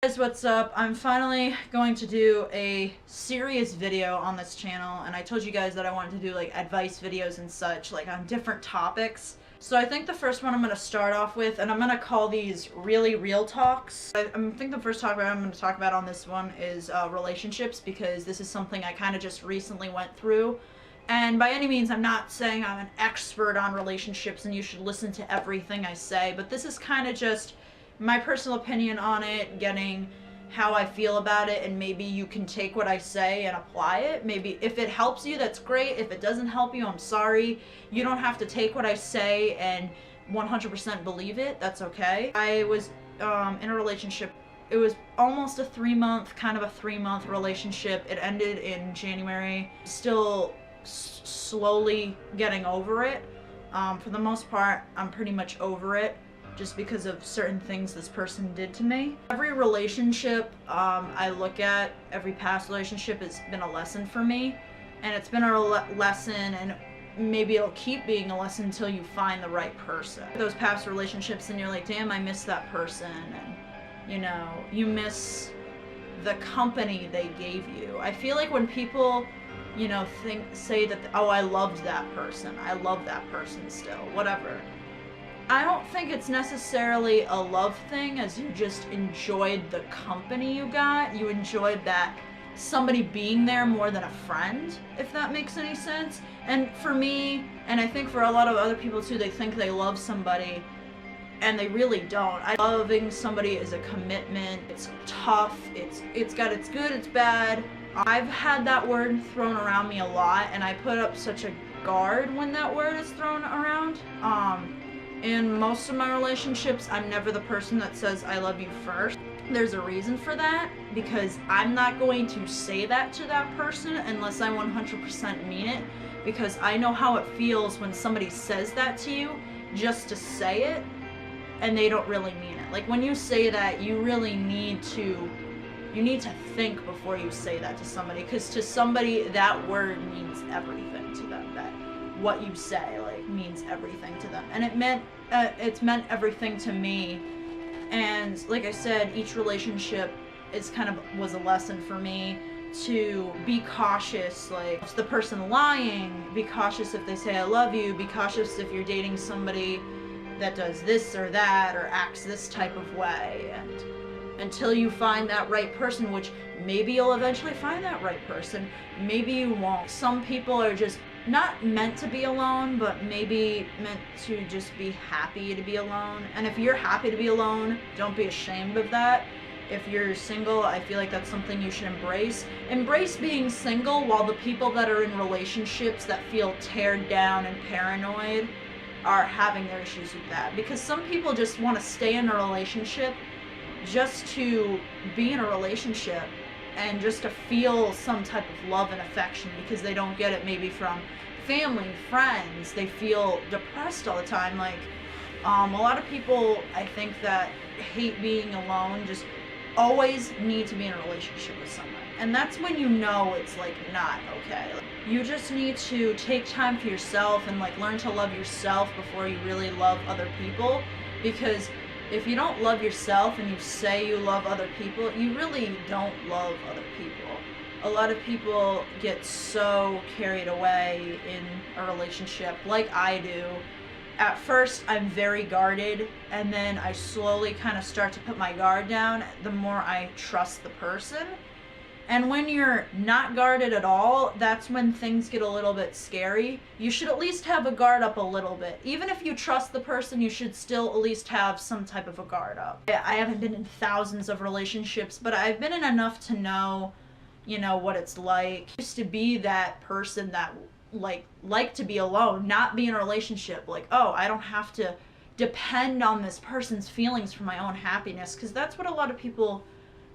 Guys, what's up? I'm finally going to do a serious video on this channel, and I told you guys that I wanted to do like advice videos and such, like on different topics. So I think the first one I'm going to start off with, and I'm going to call these really real talks. I think the first topic I'm going to talk about on this one is relationships, because this is something I kind of just recently went through. And by any means, I'm not saying I'm an expert on relationships and you should listen to everything I say, but this is kind of just my personal opinion on it, getting how I feel about it, and maybe you can take what I say and apply it. Maybe if it helps you, that's great. If it doesn't help you, I'm sorry. You don't have to take what I say and 100% believe it. That's okay. I was in a relationship. It was almost a 3-month relationship. It ended in January. Still slowly getting over it. For the most part, I'm pretty much over it, just because of certain things this person did to me. Every relationship I look at, every past relationship has been a lesson for me, and it's been a lesson, and maybe it'll keep being a lesson until you find the right person. Those past relationships and you're like, damn, I miss that person, and you know, you miss the company they gave you. I feel like when people, you know, say that, oh, I loved that person, I love that person still, whatever. I don't think it's necessarily a love thing, as you just enjoyed the company you got. You enjoyed that somebody being there more than a friend, if that makes any sense. And for me, and I think for a lot of other people too, they think they love somebody and they really don't. Loving somebody is a commitment. It's tough. It's got its good, it's bad. I've had that word thrown around me a lot, and I put up such a guard when that word is thrown around. In most of my relationships, I'm never the person that says I love you first. There's a reason for that, because I'm not going to say that to that person unless I 100% mean it, because I know how it feels when somebody says that to you just to say it and they don't really mean it. Like when you say that, you really need to think before you say that to somebody, because to somebody that word means everything to them. That what you say like means everything to them, and it's meant everything to me. And like I said, each relationship was a lesson for me to be cautious. Like, if the person lying, be cautious if they say I love you, be cautious if you're dating somebody that does this or that or acts this type of way. And until you find that right person, which maybe you'll eventually find that right person, maybe you won't. Some people are just not meant to be alone, but maybe meant to just be happy to be alone. And if you're happy to be alone, don't be ashamed of that. If you're single, I feel like that's something you should embrace. Embrace being single, while the people that are in relationships that feel teared down and paranoid are having their issues with that. Because some people just want to stay in a relationship just to be in a relationship and just to feel some type of love and affection, because they don't get it maybe from family, friends. They feel depressed all the time. Like, a lot of people, I think, that hate being alone just always need to be in a relationship with someone. And that's when you know it's like not okay. Like, you just need to take time for yourself and like learn to love yourself before you really love other people. Because if you don't love yourself and you say you love other people, you really don't love other people. A lot of people get so carried away in a relationship, like I do. At first, I'm very guarded, and then I slowly kind of start to put my guard down the more I trust the person. And when you're not guarded at all, that's when things get a little bit scary. You should at least have a guard up a little bit. Even if you trust the person, you should still at least have some type of a guard up. I haven't been in thousands of relationships, but I've been in enough to know, you know, what it's like. I used to be that person that like to be alone, not be in a relationship. Like, oh, I don't have to depend on this person's feelings for my own happiness, because that's what a lot of people,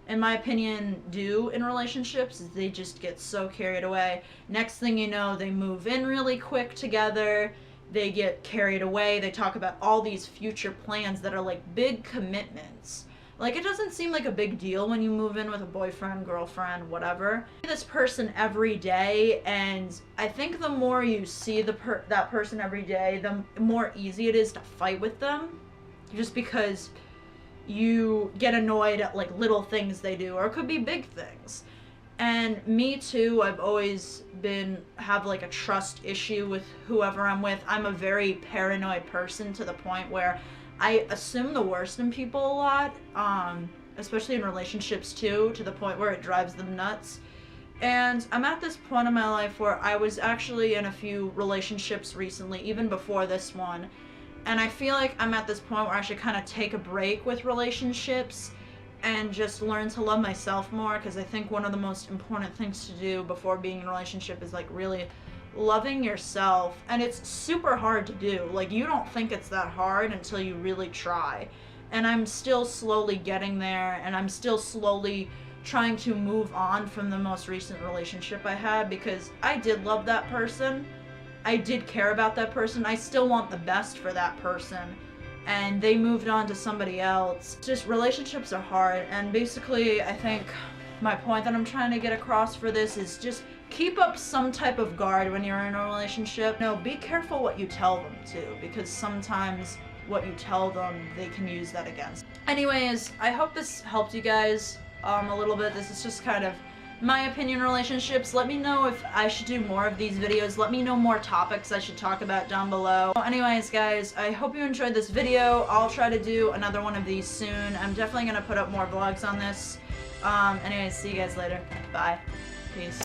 in my opinion, do in relationships, is they just get so carried away. Next thing you know, they move in really quick together, they get carried away, they talk about all these future plans that are like big commitments. Like, it doesn't seem like a big deal when you move in with a boyfriend, girlfriend, whatever. You see this person every day, and I think the more you see that person every day, the more easy it is to fight with them. Just because you get annoyed at like little things they do, or it could be big things. And me too, I've always have like a trust issue with whoever I'm with. I'm a very paranoid person to the point where I assume the worst in people a lot, especially in relationships too, to the point where it drives them nuts. And I'm at this point in my life where I was actually in a few relationships recently, even before this one. And I feel like I'm at this point where I should kind of take a break with relationships and just learn to love myself more, because I think one of the most important things to do before being in a relationship is like really loving yourself. And it's super hard to do. Like, you don't think it's that hard until you really try. And I'm still slowly getting there, and I'm still slowly trying to move on from the most recent relationship I had, because I did love that person. I did care about that person. I still want the best for that person. And they moved on to somebody else. Just relationships are hard, and basically I think my point that I'm trying to get across for this is just keep up some type of guard when you're in a relationship. No, be careful what you tell them too, because sometimes what you tell them, they can use that against. Anyways, I hope this helped you guys a little bit. This is just kind of my opinion on relationships. Let me know if I should do more of these videos. Let me know more topics I should talk about down below. Anyways, guys, I hope you enjoyed this video. I'll try to do another one of these soon. I'm definitely going to put up more vlogs on this. Anyways, see you guys later. Bye. Peace.